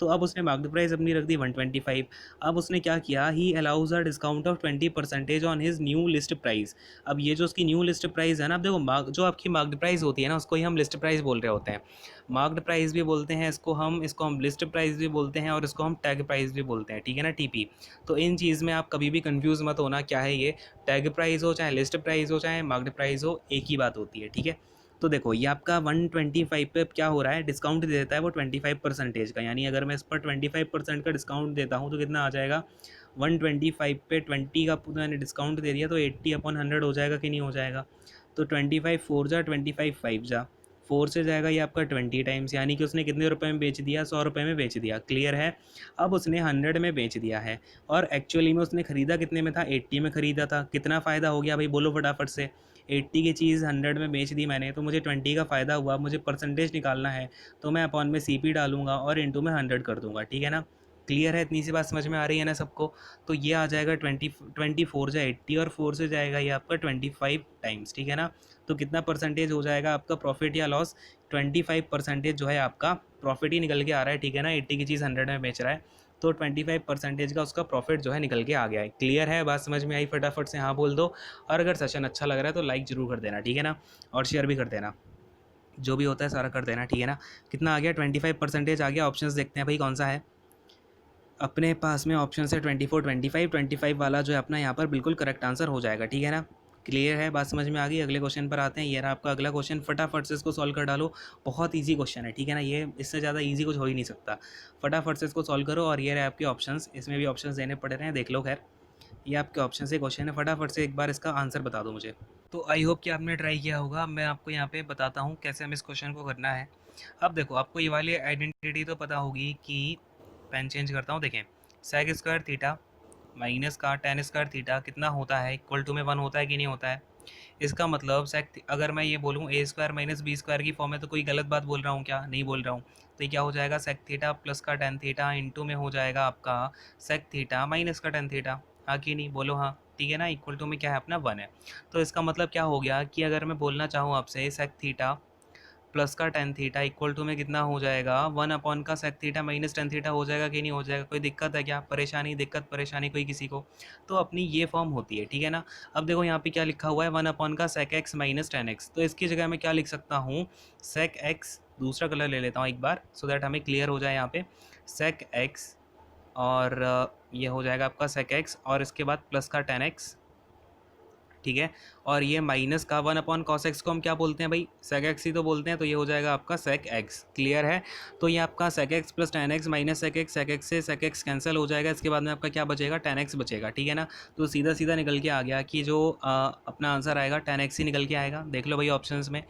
तो अब उसने मार्क द प्राइस अपनी रख दी 125। अब उसने क्या किया, ही allows a discount of 20% on his new list price. अब ये जो उसकी न्यू लिस्ट प्राइस है ना, अब देखो जो आपकी मार्क्ड प्राइस होती है ना, उसको ही हम लिस्ट प्राइस बोल रहे होते हैं। मार्क्ड प्राइस भी बोलते हैं इसको हम लिस्ट प्राइस भी बोलते हैं, और इसको हम टैग प्राइस भी बोलते हैं, ठीक है ना, टीपी। तो इन चीज़ में आप कभी भी कंफ्यूज मत होना, क्या है ये, टैग प्राइस हो चाहे लिस्ट प्राइस हो चाहे मार्क्ड प्राइस हो, एक ही बात होती है, ठीक है। तो देखो ये आपका 125 पे क्या हो रहा है, डिस्काउंट दे देता है वो 25% का, यानी अगर मैं इस पर 25% का डिस्काउंट देता हूँ तो कितना आ जाएगा, 125 पे 20 का मैंने डिस्काउंट दे दिया तो 80/100 हो जाएगा कि नहीं हो जाएगा। तो 25 4 जा, 25 5 जा, 4 से जाएगा ये आपका 20 टाइम्स, यानी कि उसने कितने रुपए में बेच दिया, 100 रुपये में बेच दिया, क्लियर है। अब उसने 100 में बेच दिया है, और एक्चुअली में उसने ख़रीदा कितने में था, 80 में ख़रीदा था। कितना फ़ायदा हो गया भाई, बोलो फटाफट से। 80 की चीज़ 100 में बेच दी मैंने, तो मुझे 20 का फ़ायदा हुआ, मुझे परसेंटेज निकालना है, तो मैं अपॉन में सीपी डालूंगा और इंटू में 100 कर दूंगा, ठीक है ना। क्लियर है, इतनी सी बात समझ में आ रही है ना सबको। तो ये आ जाएगा 24 जा 80, और 4 से जाएगा ये आपका 25 टाइम्स, ठीक है ना। तो कितना परसेंटेज हो जाएगा आपका प्रॉफिट या लॉस, 25% जो है आपका प्रॉफिट ही निकल के आ रहा है, ठीक है ना। 80 की चीज़ 100 में बेच रहा है, तो 25% का उसका प्रॉफिट जो है निकल के आ गया है। क्लियर है, बात समझ में आई, फटाफट से हाँ बोल दो। और अगर सेशन अच्छा लग रहा है तो लाइक ज़रूर कर देना, ठीक है ना, और शेयर भी कर देना, जो भी होता है सारा कर देना, ठीक है ना। कितना आ गया, 25% आ गया। ऑप्शंस देखते हैं भाई कौन सा है अपने पास में। ऑप्शन है 24 25 वाला जो है अपना यहाँ पर बिल्कुल करेक्ट आंसर हो जाएगा, ठीक है ना। क्लियर है, बात समझ में आ गई। अगले क्वेश्चन पर आते हैं, ये रहा आपका अगला क्वेश्चन, फटाफट से इसको सॉल्व कर डालो। बहुत इजी क्वेश्चन है, ठीक है ना, ये इससे ज़्यादा इजी कुछ हो ही नहीं सकता। फटाफट से इसको सॉल्व करो। और ये रहे आपके ऑप्शंस, इसमें भी ऑप्शंस देने पड़ रहे हैं, देख लो। खैर ये आपके ऑप्शन से क्वेश्चन है, फटाफट से एक बार इसका आंसर बता दो मुझे। तो आई होप कि आपने ट्राई किया होगा। मैं आपको यहाँ पे बताता हूँ कैसे हमें इस क्वेश्चन को करना है। अब देखो आपको ये वाली आइडेंटिटी तो पता होगी कि, पेन चेंज करता हूँ, देखें, सेक स्क्वायर थीटा माइनस का टेन स्क्वायर थीटा कितना होता है, इक्वल टू में 1 होता है कि नहीं होता है। इसका मतलब सेक, अगर मैं ये बोलूँ ए स्क्वायर माइनस बी स्क्वायर की फॉर्म है, तो कोई गलत बात बोल रहा हूँ क्या, नहीं बोल रहा हूँ। तो ये क्या हो जाएगा, सेक थीटा प्लस का टेन थीटा इंटू में हो जाएगा आपका सेक थीटा माइनस का टेन थीटा, हाँ कि नहीं, बोलो हाँ, ठीक है ना। इक्वल टू में क्या है अपना 1 है। तो इसका मतलब क्या हो गया कि अगर मैं बोलना चाहूँ आपसे सेक थीटा प्लस का टेन थीटा इक्वल टू में कितना हो जाएगा, 1 अपॉन का sec theta minus tan theta हो जाएगा कि नहीं हो जाएगा। कोई दिक्कत है क्या, परेशानी, दिक्कत परेशानी कोई किसी को। तो अपनी ये फॉर्म होती है, ठीक है ना। अब देखो यहाँ पे क्या लिखा हुआ है, 1 अपॉन का sec x minus tan x, तो इसकी जगह मैं क्या लिख सकता हूँ, सेक एक्स, दूसरा कलर ले लेता हूँ एक बार सो दैट हमें क्लियर हो जाए यहाँ पे, सेक एक्स, और ये हो जाएगा आपका सेक एक्स, और इसके बाद प्लस का टेन एक्स, ठीक है। और ये माइनस का 1/cos x को हम क्या बोलते हैं भाई, सेक एक्स ही तो बोलते हैं, तो ये हो जाएगा आपका सेक एक्स। क्लियर है। तो ये आपका sec x plus tan x minus sec x से सेक एक्स कैंसिल हो जाएगा, इसके बाद में आपका क्या बचेगा, टेन एक्स बचेगा। ठीक है ना। तो सीधा सीधा निकल के आ गया कि जो अपना आंसर आएगा टेन एक्स ही निकल के आएगा। देख लो भाई ऑप्शंस में,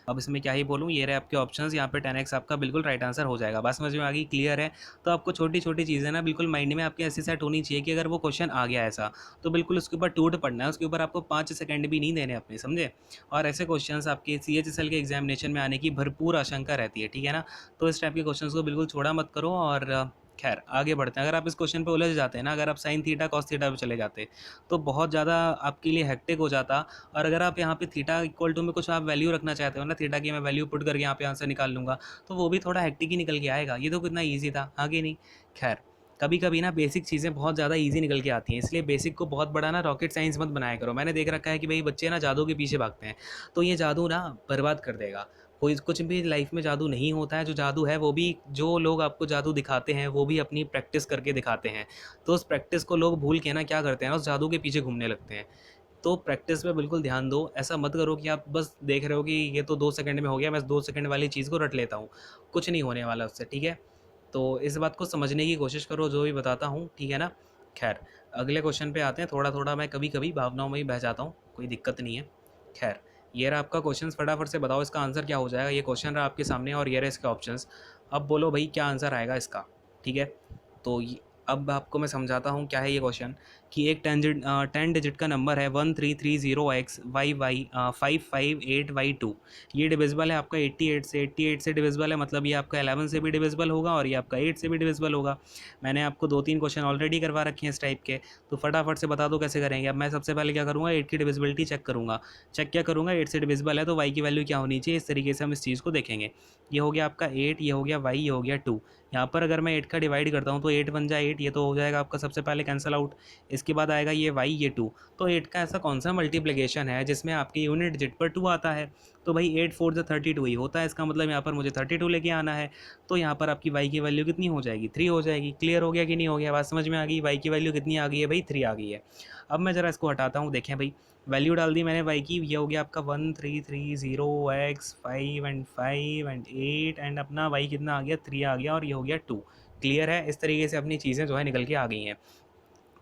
अब इसमें क्या ही बोलूँ, ये रहे आपके ऑप्शंस, यहाँ पे 10x आपका बिल्कुल राइट आंसर हो जाएगा। बस समझ में आ गई, क्लियर है। तो आपको छोटी छोटी चीज़ें ना बिल्कुल माइंड में आपके ऐसी सेट होनी चाहिए कि अगर वो क्वेश्चन आ गया ऐसा, तो बिल्कुल उसके ऊपर टूट पड़ना है, उसके ऊपर आपको 5 सेकंड भी नहीं देने अपने, समझे। और ऐसे क्वेश्चंस आपके CHSL के एग्जामिनेशन में आने की भरपूर आशंका रहती है। ठीक है ना। तो इस टाइप के क्वेश्चन को बिल्कुल छोड़ा मत करो। और खैर आगे बढ़ते हैं। अगर आप इस क्वेश्चन पे उलझ जाते हैं ना, अगर आप साइन थीटा कॉस थीटा पे चले जाते, तो बहुत ज़्यादा आपके लिए हेक्टिक हो जाता। और अगर आप यहाँ पे थीटा इक्वल टू में कुछ आप वैल्यू रखना चाहते हो ना, थीटा की मैं वैल्यू पुट करके यहाँ पे आंसर निकाल लूँगा, तो वो भी थोड़ा हेक्टिक ही निकल के आएगा। ये तो कितना ईजी था, आगे नहीं। खैर, कभी कभी ना बेसिक चीज़ें बहुत ज़्यादा इजी निकल के आती हैं, इसलिए बेसिक को बहुत बड़ा ना रॉकेट साइंस मत बनाया करो। मैंने देख रखा है कि भाई बच्चे ना जादू के पीछे भागते हैं, तो ये जादू ना बर्बाद कर देगा। कोई कुछ भी लाइफ में जादू नहीं होता है। जो जादू है वो भी, जो लोग आपको जादू दिखाते हैं वो भी अपनी प्रैक्टिस करके दिखाते हैं। तो उस प्रैक्टिस को लोग भूल के ना क्या करते हैं ना, उस जादू के पीछे घूमने लगते हैं। तो प्रैक्टिस पे बिल्कुल ध्यान दो। ऐसा मत करो कि आप बस देख रहे हो कि ये तो 2 सेकंड में हो गया, मैं 2 सेकंड वाली चीज़ को रट लेता हूँ। कुछ नहीं होने वाला उससे। ठीक है। तो इस बात को समझने की कोशिश करो जो भी बताता हूँ। ठीक है ना। खैर, अगले क्वेश्चन पे आते हैं। थोड़ा थोड़ा मैं कभी कभी भावनाओं में ही बह जाता हूँ, कोई दिक्कत नहीं है। खैर, ये रहा आपका क्वेश्चन। फटाफट से बताओ इसका आंसर क्या हो जाएगा। ये क्वेश्चन रहा आपके सामने और ये रहे इसके ऑप्शंस। अब बोलो भाई क्या आंसर आएगा इसका। ठीक है। तो अब आपको मैं समझाता हूँ क्या है ये क्वेश्चन। कि एक 10 डिजिट का नंबर है 1330x y558y2। ये डिविजिबल है आपका 88 से। 88 से डिविजिबल है, मतलब ये आपका 11 से भी डिविजिबल होगा और ये आपका 8 से भी डिविजिबल होगा। मैंने आपको 2-3 क्वेश्चन ऑलरेडी करवा रखे हैं इस टाइप के, तो फटाफट से बता दो कैसे करेंगे। अब मैं सबसे पहले क्या करूँगा, 8 की डिविजिबिलिटी चेक करूँगा। चेक क्या करूँगा, 8 से डिविजिबल है तो y की वैल्यू क्या होनी चाहिए, इस तरीके से हम इस चीज़ को देखेंगे। ये हो गया आपका 8, ये हो गया y, ये हो गया 2। यहाँ पर अगर मैं 8 का डिवाइड करता हूँ तो 8 बन जाए 8, ये तो हो जाएगा आपका सबसे पहले कैंसिल आउट। इसके बाद आएगा ये y, ये 2। तो 8 का ऐसा कौन सा मल्टीप्लिकेशन है जिसमें आपके यूनिट डिजिट पर 2 आता है। तो भाई 8 4 32 ही होता है। इसका मतलब यहाँ पर मुझे 32 लेके आना है। तो यहाँ पर आपकी y की वैल्यू कितनी हो जाएगी, 3 हो जाएगी। क्लियर हो गया कि नहीं हो गया, बात समझ में आ गई। y की वैल्यू कितनी आ गई है भाई, 3 आ गई है। अब मैं ज़रा इसको हटाता हूँ। देखें भाई, वैल्यू डाल दी मैंने y की, ये हो गया आपका 1330x5 एंड 8 एंड अपना y कितना आ गया, 3 आ गया और ये हो गया 2। क्लियर है। इस तरीके से अपनी चीज़ें जो है निकल के आ गई हैं।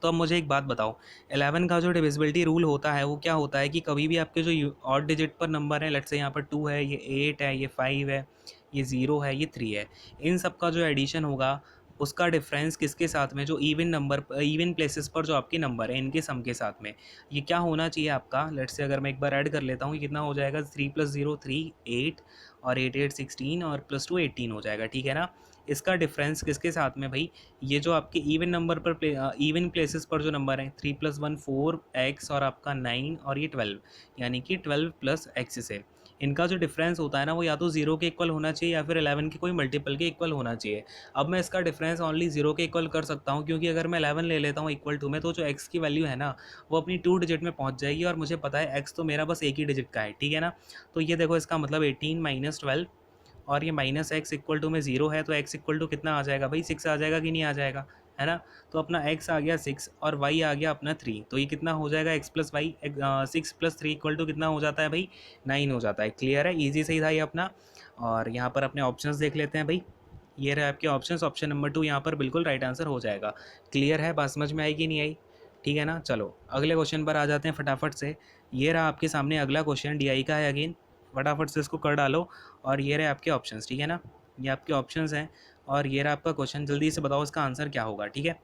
तो अब मुझे एक बात बताओ, 11 का जो डिविजिबिलिटी रूल होता है वो क्या होता है कि कभी भी आपके जो ऑड डिजिट पर नंबर है, लेट्स से यहाँ पर 2 है, ये 8 है, ये 5 है, ये 0 है, ये 3 है, इन सब का जो एडिशन होगा उसका डिफरेंस किसके साथ में, जो इवन नंबर, इवन प्लेसेस पर जो आपके नंबर है इनके सम के साथ में, ये क्या होना चाहिए आपका। लेट्स से अगर मैं एक बार ऐड कर लेता हूँ, ये कितना हो जाएगा, 3 + 0 3 8 और 8 8 16 और +2 18 हो जाएगा। ठीक है ना। इसका डिफरेंस किसके साथ में भाई, ये जो आपके इवन नंबर पर इवन प्लेसेस पर जो नंबर है 3 + 1 4 x और आपका 9 और ये 12, यानी कि 12 + x से इनका जो डिफरेंस होता है ना, वो या तो 0 के इक्वल होना चाहिए या फिर 11 के कोई मल्टीपल के इक्वल होना चाहिए। अब मैं इसका डिफरेंस ओनली 0 के इक्वल कर सकता हूँ, क्योंकि अगर मैं 11 ले लेता हूँ इक्वल टू में, तो जो x की वैल्यू है ना वो अपनी 2 डिजिट में पहुँच जाएगी और मुझे पता है x तो मेरा बस एक ही डिजिट का है। ठीक है ना। तो ये देखो, इसका मतलब 18 - 12 और ये माइनस एक्स इक्वल टू में 0 है, तो x इक्वल टू कितना आ जाएगा भाई, 6 आ जाएगा कि नहीं आ जाएगा, है ना। तो अपना x आ गया 6 और y आ गया अपना 3, तो ये कितना हो जाएगा, x + y, 6 + 3 इक्वल टू कितना हो जाता है भाई, 9 हो जाता है। क्लियर है, ईजी सही था ये अपना। और यहाँ पर अपने ऑप्शंस देख लेते हैं भाई। ये रहे आपके ऑप्शंस, ऑप्शन नंबर 2 यहाँ पर बिल्कुल राइट आंसर हो जाएगा। क्लियर है, बात समझ में आई कि नहीं आई। ठीक है ना। चलो अगले क्वेश्चन पर आ जाते हैं फटाफट से। ये रहा आपके सामने अगला क्वेश्चन, DI का है अगेन। फटाफट से इसको कर डालो। और ये रहे आपके ऑप्शंस। ठीक है ना। ये आपके ऑप्शंस हैं और ये रहा आपका क्वेश्चन। जल्दी से बताओ इसका आंसर क्या होगा। ठीक है।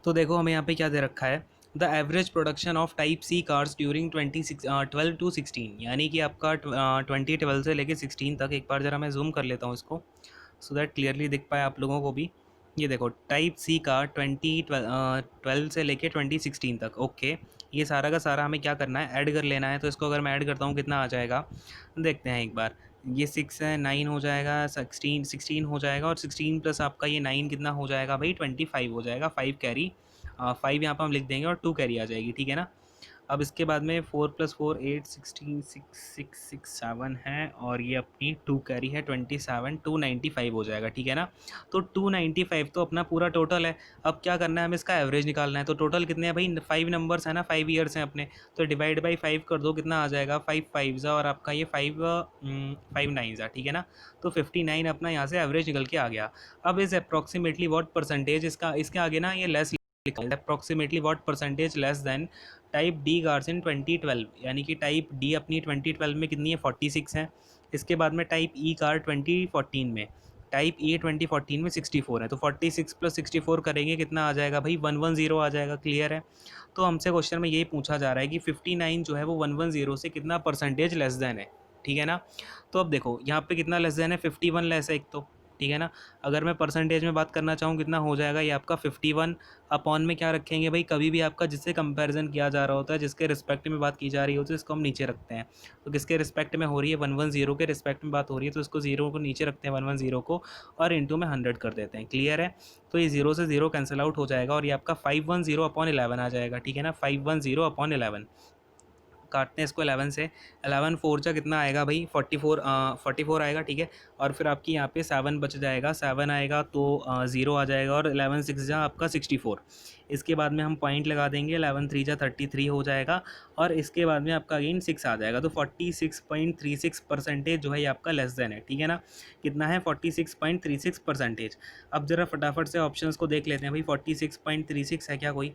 तो देखो हमें यहाँ पे क्या दे रखा है, the average production of type C cars during 12 to 16, यानी कि आपका 2012 से लेके 16 तक। एक बार ज़रा मैं जूम कर लेता हूँ इसको, सो दैट क्लियरली दिख पाए आप लोगों को भी। ये देखो, टाइप सी का 2012 से लेके 2016 तक। ओके, ये सारा का सारा हमें क्या करना है, ऐड कर लेना है। तो इसको अगर मैं ऐड करता हूँ कितना आ जाएगा, देखते हैं एक बार। ये 6 है, 9 हो जाएगा, 16 हो जाएगा और 16 प्लस आपका ये 9 कितना हो जाएगा भाई, 25 हो जाएगा। 5 कैरी, 5 यहाँ पर हम लिख देंगे और 2 कैरी आ जाएगी। ठीक है ना। अब इसके बाद में 4 + 4 8 16 6 6 6 7 है और ये अपनी 2 कैरी है 27 295 हो जाएगा, ठीक है ना। तो 295 तो अपना पूरा टोटल है। अब क्या करना है, हमें इसका एवरेज निकालना है। तो टोटल कितने हैं भाई, 5 नंबर्स है ना, 5 ईयर्स हैं अपने, तो डिवाइड बाई 5 कर दो, कितना आ जाएगा 5 5 और आपका ये 5 5 9 ठीक है ना। तो 59 अपना यहाँ से एवरेज निकल के आ गया। अब इस अप्रॉक्सीमेटली वॉट परसेंटेज, इसका इसके आगे ना ये less approximately what percentage less than type D cars in 2012, यानी कि टाइप डी अपनी 2012 में कितनी है 46 है। इसके बाद में टाइप ई कार 2014 में, टाइप ए 2014 में 64 है। तो 46 + 64 करेंगे कितना आ जाएगा भाई 110 आ जाएगा, क्लियर है। तो हमसे क्वेश्चन में यही पूछा जा रहा है कि 59 जो है वो 110 से कितना परसेंटेज लेस देन है, ठीक है ना। तो अब देखो यहाँ पे कितना लेस देन है, 51 लेस है एक तो, ठीक है ना। अगर मैं परसेंटेज में बात करना चाहूँ कितना हो जाएगा ये आपका 51 अपॉन में क्या रखेंगे भाई, कभी भी आपका जिससे कंपैरिजन किया जा रहा होता है, जिसके रिस्पेक्ट में बात की जा रही होती है, इसको हम नीचे रखते हैं। तो किसके रिस्पेक्ट में हो रही है, 110 के रिस्पेक्ट में बात हो रही है, तो इसको 0 को नीचे रखते हैं 110 को, और इंटू में 100 कर देते हैं, क्लियर है। तो ये 0 से 0 कैंसिल आउट हो जाएगा और ये आपका 510 अपॉन 11 आ जाएगा, ठीक है ना। 510 अपॉन 11 काटते हैं इसको 11 से, 11 4 जा कितना आएगा भाई 44 आएगा, ठीक है। और फिर आपकी यहाँ पे 7 बच जाएगा, 7 आएगा तो 0 आ जाएगा, और 11 6 जा आपका 64। इसके बाद में हम पॉइंट लगा देंगे, 11 3 जा 33 हो जाएगा, और इसके बाद में आपका अगेन 6 आ जाएगा। तो 46.36% जो है ये आपका लेस देन है, ठीक है ना। कितना है 46.36%। अब ज़रा फटाफट से ऑप्शंस को देख लेते हैं भाई, 46.36 है क्या कोई,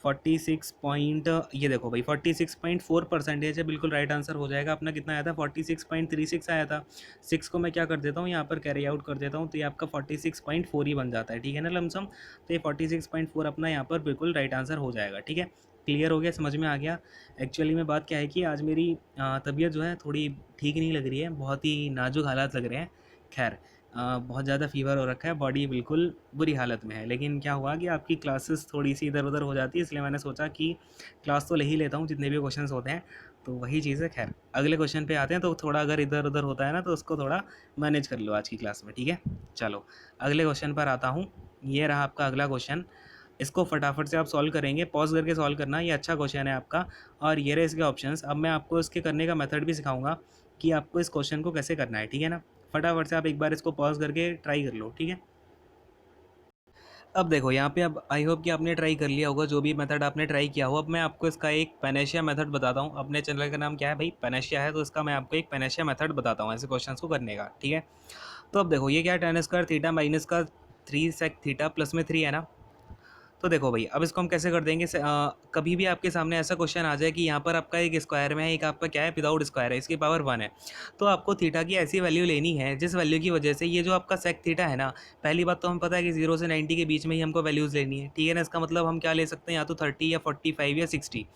46 पॉइंट, ये देखो भाई 46.4% है, बिल्कुल राइट आंसर हो जाएगा अपना। कितना आया था 46.36 आया था। 6 को मैं क्या कर देता हूँ यहाँ पर कैरी आउट कर देता हूँ, तो ये आपका 46.4 ही बन जाता है, ठीक है ना लमसम। तो ये 46.4 अपना यहाँ पर बिल्कुल राइट आंसर हो जाएगा, ठीक है। क्लियर हो गया, समझ में आ गया। एक्चुअली में बात क्या है कि आज मेरी तबीयत जो है थोड़ी ठीक नहीं लग रही है, बहुत ही नाजुक हालात लग रहे हैं। खैर बहुत ज़्यादा फ़ीवर हो रखा है, बॉडी बिल्कुल बुरी हालत में है। लेकिन क्या हुआ कि आपकी क्लासेस थोड़ी सी इधर उधर हो जाती है, इसलिए मैंने सोचा कि क्लास तो ले ही लेता हूँ जितने भी क्वेश्चंस होते हैं। तो वही चीज़ है। खैर अगले क्वेश्चन पे आते हैं, तो थोड़ा अगर इधर उधर होता है ना तो उसको थोड़ा मैनेज कर लो आज की क्लास में, ठीक है। चलो अगले क्वेश्चन पर आता हूँ। ये रहा आपका अगला क्वेश्चन। इसको फटाफट से आप सॉल्व करेंगे, पॉज करके सॉल्व करना, ये अच्छा क्वेश्चन है आपका। और ये रहे इसके ऑप्शंस। अब मैं आपको इसके करने का मेथड भी सिखाऊंगा कि आपको इस क्वेश्चन को कैसे करना है, ठीक है ना। फटाफट से आप एक बार इसको पॉज करके ट्राई कर लो, ठीक है। अब देखो यहाँ पे, अब आई होप कि आपने ट्राई कर लिया होगा जो भी मेथड आपने ट्राई किया हो। अब मैं आपको इसका एक पेनेशिया मेथड बताता हूँ। अपने चैनल का नाम क्या है भाई, पेनेशिया है, तो इसका मैं आपको एक पेनेशिया मेथड बताता हूँ ऐसे क्वेश्चन को करने का, ठीक है। तो अब देखो ये क्या है, tan स्क्वायर थीटा माइनस का 3 सेक थीटा प्लस में 3 है ना। तो देखो भाई अब इसको हम कैसे कर देंगे, कभी भी आपके सामने ऐसा क्वेश्चन आ जाए कि यहाँ पर आपका एक स्क्वायर में है, एक आपका क्या है विदाउट स्क्वायर है, इसकी पावर 1 है। तो आपको थीटा की ऐसी वैल्यू लेनी है जिस वैल्यू की वजह से ये जो आपका सेक थीटा है ना, पहली बात तो हमें पता है कि 0 से 90 के बीच में ही हमको वैल्यूज़ लेनी है, ठीक है ना। इसका मतलब हम क्या ले सकते हैं, या तो 30 या 45 या 60।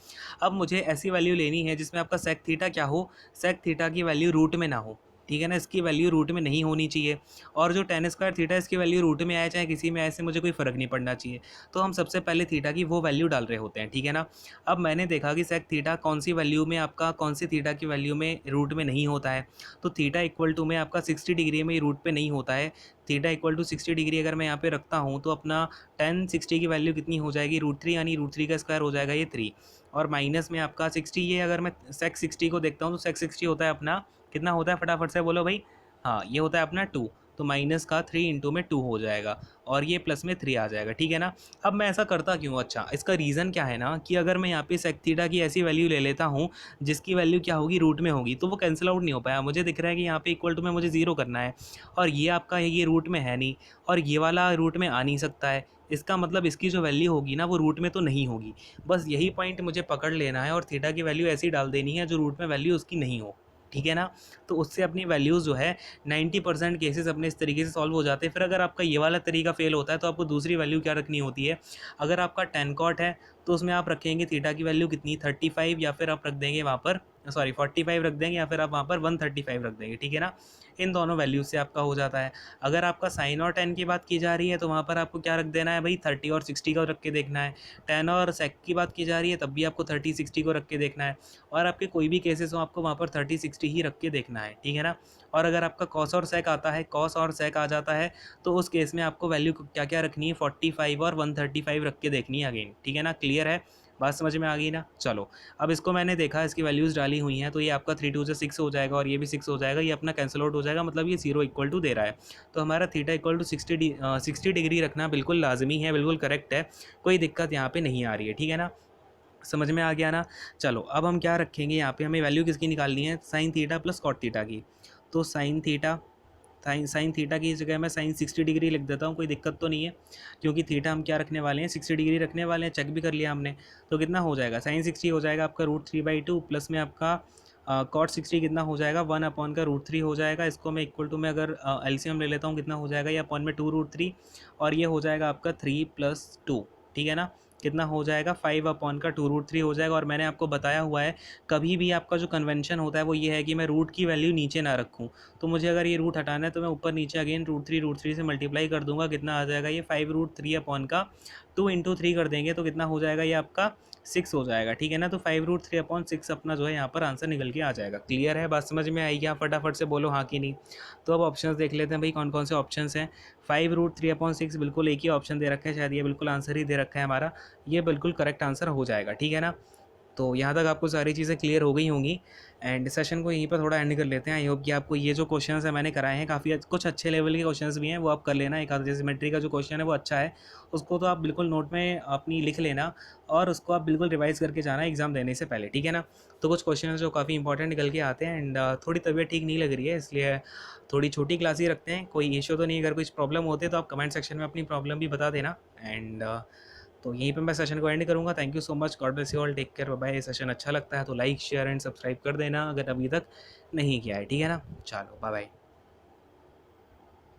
अब मुझे ऐसी वैल्यू लेनी है जिसमें आपका सेक थीटा क्या हो, सेक थीटा की वैल्यू रूट में ना हो, ठीक है ना। इसकी वैल्यू रूट में नहीं होनी चाहिए। और जो tan स्क्वायर थीटा इसकी वैल्यू रूट में आए चाहे किसी में आए, से मुझे कोई फ़र्क नहीं पड़ना चाहिए। तो हम सबसे पहले थीटा की वो वैल्यू डाल रहे होते हैं, ठीक है ना। अब मैंने देखा कि सेक थीटा कौन सी वैल्यू में आपका, कौन सी थीटा की वैल्यू में रूट में नहीं होता है। तो थीटा इक्वल टू में आपका 60 डिग्री में रूट पे नहीं होता है। थीटा इक्वल टू 60 डिग्री अगर मैं यहाँ पे रखता हूँ तो अपना tan 60 की वैल्यू कितनी हो जाएगी, √3, यानी √3 का स्क्वायर हो जाएगा ये 3। और माइनस में आपका 60, ये अगर मैं सेक 60 को देखता हूँ तो सेक 60 होता है अपना, कितना होता है फटाफट से बोलो भाई, हाँ ये होता है अपना 2। तो माइनस का 3 इंटू में 2 हो जाएगा, और ये प्लस में 3 आ जाएगा, ठीक है ना। अब मैं ऐसा करता क्यों, अच्छा इसका रीज़न क्या है ना, कि अगर मैं यहाँ पे सेक थीटा की ऐसी वैल्यू ले लेता हूँ जिसकी वैल्यू क्या होगी, रूट में होगी, तो वो कैंसिल आउट नहीं हो पाया। मुझे दिख रहा है कि यहाँ पे इक्वल टू में मुझे 0 करना है, और ये आपका ये रूट में है नहीं, और ये वाला रूट में आ नहीं सकता है। इसका मतलब इसकी जो वैल्यू होगी ना वो रूट में तो नहीं होगी। बस यही पॉइंट मुझे पकड़ लेना है, और थीटा की वैल्यू ऐसी डाल देनी है जो रूट में वैल्यू उसकी नहीं हो, ठीक है ना। तो उससे अपनी वैल्यूज़ जो है 90% केसेस अपने इस तरीके से सॉल्व हो जाते हैं। फिर अगर आपका ये वाला तरीका फेल होता है तो आपको दूसरी वैल्यू क्या रखनी होती है। अगर आपका tan cot है तो उसमें आप रखेंगे थीटा की वैल्यू कितनी 35, या फिर आप रख देंगे वहाँ पर, सॉरी 45 रख देंगे, या फिर आप वहाँ पर 135 रख देंगे, ठीक है ना। इन दोनों वैल्यूज से आपका हो जाता है। अगर आपका साइन और tan की बात की जा रही है तो वहाँ पर आपको क्या रख देना है भाई, 30 और 60 का रख के देखना है। tan और sec की बात की जा रही है तब भी आपको 30 60 को रख के देखना है। और आपके कोई भी केसेस हो आपको वहाँ पर 30 60 ही रख के देखना है, ठीक है ना। और अगर आपका cos और sec आता है, cos और sec आ जाता है, तो उस केस में आपको वैल्यू क्या क्या रखनी है, 45 और 135 रख के देखनी है अगेन, ठीक है ना। क्लियर है। बात समझ में आ गई ना। चलो अब इसको मैंने देखा, इसकी वैल्यूज़ डाली हुई हैं, तो ये आपका 3 2 से 6 हो जाएगा और ये भी 6 हो जाएगा, ये अपना कैंसिल आउट हो जाएगा, मतलब ये 0 इक्वल टू दे रहा है। तो हमारा थीटा इक्वल टू 60 डिग्री रखना बिल्कुल लाजमी है, बिल्कुल करेक्ट है, कोई दिक्कत यहाँ पे नहीं आ रही है, ठीक है ना। समझ में आ गया ना। चलो अब हम क्या रखेंगे यहाँ पे, हमें वैल्यू किसकी निकालनी है, sine theta plus cot theta की। तो साइन थीटा, साइन थीटा की जगह मैं साइन 60 डिग्री लिख देता हूँ, कोई दिक्कत तो नहीं है, क्योंकि थीटा हम क्या रखने वाले हैं, 60 डिग्री रखने वाले हैं, चेक भी कर लिया हमने। तो कितना हो जाएगा, साइन 60 हो जाएगा आपका √3/2 प्लस में आपका कॉट 60 कितना हो जाएगा, 1/√3 हो जाएगा। इसको मैं इक्वल टू में अगर एलसीएम ले लेता हूँ, कितना हो जाएगा, ये अपॉन में 2√3 और ये हो जाएगा आपका 3 + 2, ठीक है ना। कितना हो जाएगा, 5/2√3 हो जाएगा। और मैंने आपको बताया हुआ है, कभी भी आपका जो कन्वेंशन होता है वो ये है कि मैं रूट की वैल्यू नीचे ना रखूँ। तो मुझे अगर ये रूट हटाना है तो मैं ऊपर नीचे अगेन √3 से मल्टीप्लाई कर दूंगा, कितना आ जाएगा ये 5√3/2 इंटू 3 कर देंगे तो कितना हो जाएगा, ये आपका 6 हो जाएगा, ठीक है ना। तो 5√3/6 अपना जो है यहाँ पर आंसर निकल के आ जाएगा। क्लियर है, बात समझ में आएगी, आप फटाफट से बोलो हाँ कि नहीं। तो अब ऑप्शंस देख लेते हैं भाई, कौन कौन से ऑप्शंस हैं। 5√3/6 बिल्कुल एक ही ऑप्शन दे रखा है, शायद ये बिल्कुल आंसर ही दे रखा है हमारा, ये बिल्कुल करेक्ट आंसर हो जाएगा, ठीक है ना। तो यहाँ तक आपको सारी चीज़ें क्लियर हो गई होंगी एंड सेशन को यहीं पर थोड़ा एंड कर लेते हैं। आई होप कि आपको ये जो क्वेश्चंस है मैंने कराए हैं, काफ़ी कुछ अच्छे लेवल के क्वेश्चंस भी हैं, वो आप कर लेना। एक आधा ज्योमेट्री का जो क्वेश्चन है वो अच्छा है, उसको तो आप बिल्कुल नोट में अपनी लिख लेना और उसको आप बिल्कुल रिवाइज करके जाना एग्ज़ाम देने से पहले, ठीक है ना। तो कुछ क्वेश्चन जो काफ़ी इंपॉर्टेंट निकल के आते हैं एंड थोड़ी तबीयत ठीक नहीं लग रही है, इसलिए थोड़ी छोटी क्लास ही रखते हैं। कोई इशू तो नहीं, अगर कुछ प्रॉब्लम होती है तो आप कमेंट सेक्शन में अपनी प्रॉब्लम भी बता देना एंड तो यहीं पे मैं सेशन को एंड करूँगा। Thank you so much, God bless you all, take care, bye bye. Session अच्छा लगता है तो लाइक शेयर एंड सब्सक्राइब कर देना अगर अभी तक नहीं किया है, ठीक है ना। चलो बाय बाय।